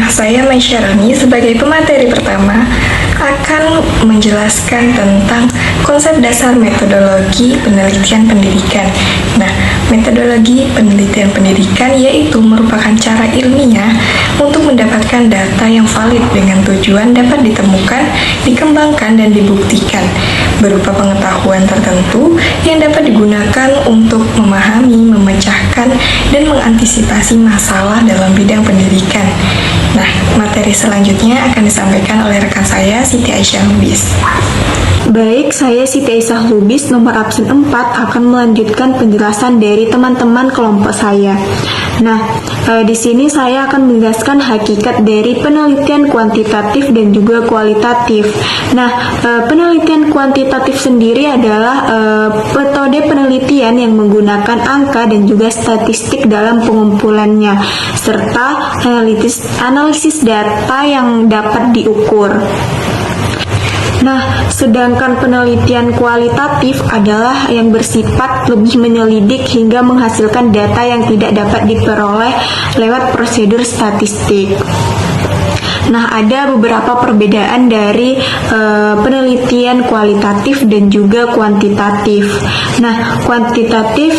saya Maisyarani sebagai pemateri pertama akan menjelaskan tentang konsep dasar metodologi penelitian pendidikan. Nah, metodologi penelitian pendidikan yaitu merupakan cara ilmiah untuk mendapatkan data yang valid dengan tujuan dapat ditemukan, dikembangkan, dan dibuktikan berupa pengetahuan tertentu yang dapat digunakan untuk memahami, memecahkan, dan mengantisipasi masalah dalam bidang pendidikan. Nah, materi selanjutnya akan disampaikan oleh rekan saya, Siti Aisyah Lubis. Baik, saya Siti Aisyah Lubis, nomor absen 4, akan melanjutkan penjelasan dari teman-teman kelompok saya. Nah, di sini saya akan menjelaskan hakikat dari penelitian kuantitatif dan juga kualitatif. Nah, penelitian kuantitatif sendiri adalah metode penelitian yang menggunakan angka dan juga statistik dalam pengumpulannya, serta analisis data yang dapat diukur. Nah, sedangkan penelitian kualitatif adalah yang bersifat lebih menyelidik hingga menghasilkan data yang tidak dapat diperoleh lewat prosedur statistik. Nah, ada beberapa perbedaan dari penelitian kualitatif dan juga kuantitatif. Nah, kuantitatif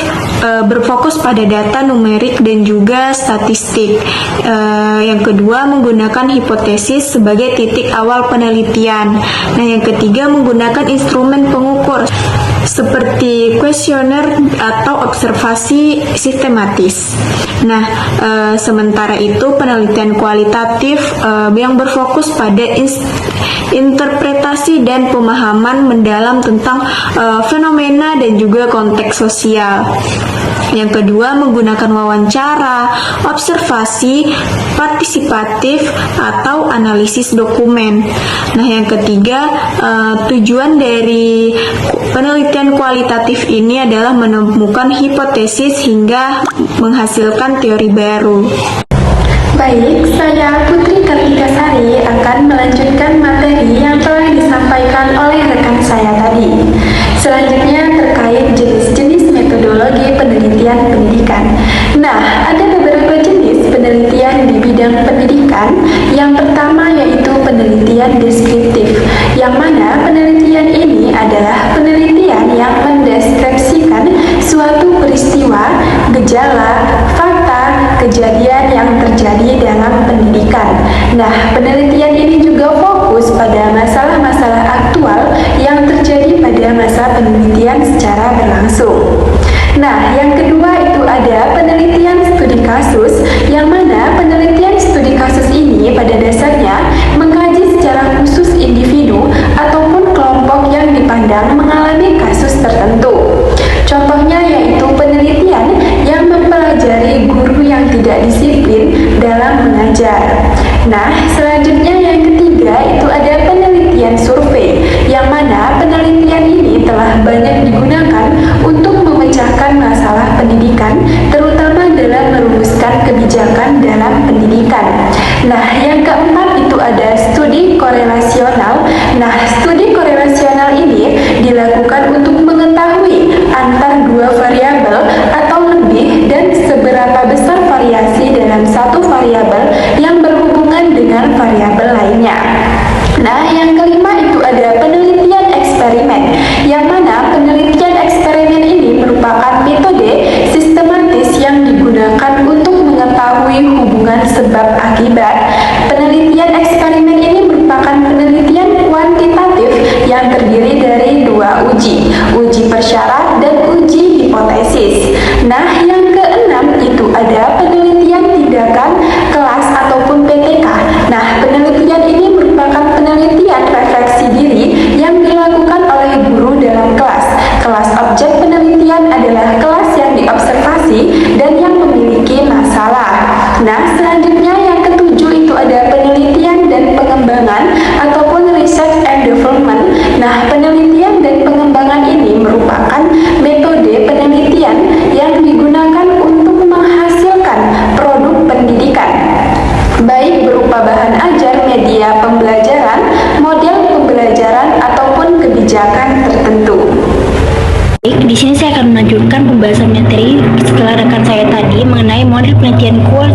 berfokus pada data numerik dan juga statistik. Yang kedua, menggunakan hipotesis sebagai titik awal penelitian. Nah, yang ketiga, menggunakan instrumen pengukur seperti kuesioner atau observasi sistematis. Nah, sementara itu penelitian kualitatif yang berfokus pada interpretasi dan pemahaman mendalam tentang fenomena dan juga konteks sosial. Yang kedua, menggunakan wawancara, observasi, partisipatif, atau analisis dokumen. Nah, yang ketiga, tujuan dari penelitian kualitatif ini adalah menemukan hipotesis hingga menghasilkan teori baru. Baik, saya Putri Kartika Sari akan melanjutkan materi yang telah disampaikan oleh rekan saya tadi. Selanjutnya terkait jenis-jenis metodologi penelitian pendidikan. Nah, ada beberapa jenis penelitian di bidang pendidikan. Yang pertama yaitu penelitian deskriptif, yang mana penelitian ini adalah penelitian yang mendeskripsikan suatu peristiwa, gejala, fakta, kejadian yang terjadi dalam pendidikan. Nah, penelitian ini juga fokus pada masalah-masalah aktual yang terjadi pada masa penelitian secara berlangsung. Nah, yang kedua itu ada penelitian studi kasus, yang mana penelitian studi kasus ini pada dasarnya mengkaji secara khusus individu ataupun kelompok yang dipandang mengalami kasus tertentu. Contohnya yaitu penelitian yang mempelajari guru yang tidak disiplin dalam mengajar. Nah, selanjutnya yang ketiga itu ada penelitian survei, yang mana penelitian ini telah banyak digunakan untuk memecahkan masalah pendidikan, terutama dalam merumuskan kebijakan dalam pendidikan. Nah, yang keempat itu ada studi korelasional. Nah, studi korelasional ini dilakukan untuk mengetahui antar dua variabel atau lebih dan seberapa besar variasi dalam satu variabel yang berhubungan dengan variabel lainnya. Nah, yang kelima itu ada penelitian eksperimen, yang mana penelitian eksperimen ini merupakan metode sistematis yang digunakan untuk mengetahui hubungan sebab akibat. Penelitian eksperimen ini merupakan penelitian kuantitatif yang terdiri dari dua uji persyarat dan uji hipotesis. Nah, yang keenam itu ada penelitian tindakan kelas ataupun PTK. Nah, penelitian ini merupakan penelitian refleksi diri yang dilakukan oleh guru dalam kelas. Kelas objek penelitian adalah kelas yang diobservasi dan yang memiliki masalah. Nah, selanjutnya yang ketujuh itu ada penelitian dan pengembangan ataupun research and development. Nah, penelitian dan pengembangan ini merupakan metode penelitian yang digunakan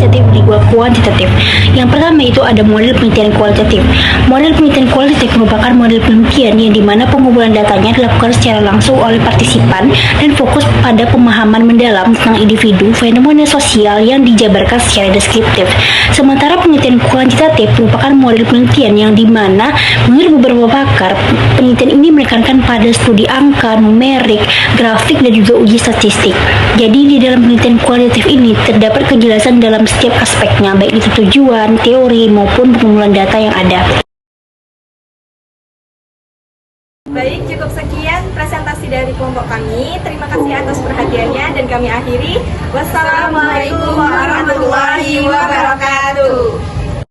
kualitatif dan juga kuantitatif. Yang pertama itu ada model penelitian kualitatif. Model penelitian kualitatif merupakan model penelitian yang dimana pengumpulan datanya dilakukan secara langsung oleh partisipan dan fokus pada pemahaman mendalam tentang individu, fenomena sosial yang dijabarkan secara deskriptif. Sementara penelitian kuantitatif merupakan model penelitian yang dimana menurut beberapa pakar, penelitian ini menekankan pada studi angka, numerik, grafik, dan juga uji statistik. Jadi di dalam penelitian kualitatif ini terdapat kejelasan dalam setiap aspeknya, baik itu tujuan, teori, maupun pengumpulan data yang ada. Baik, cukup sekian presentasi dari kelompok kami. Terima kasih atas perhatiannya dan kami akhiri. Wassalamualaikum warahmatullahi wabarakatuh.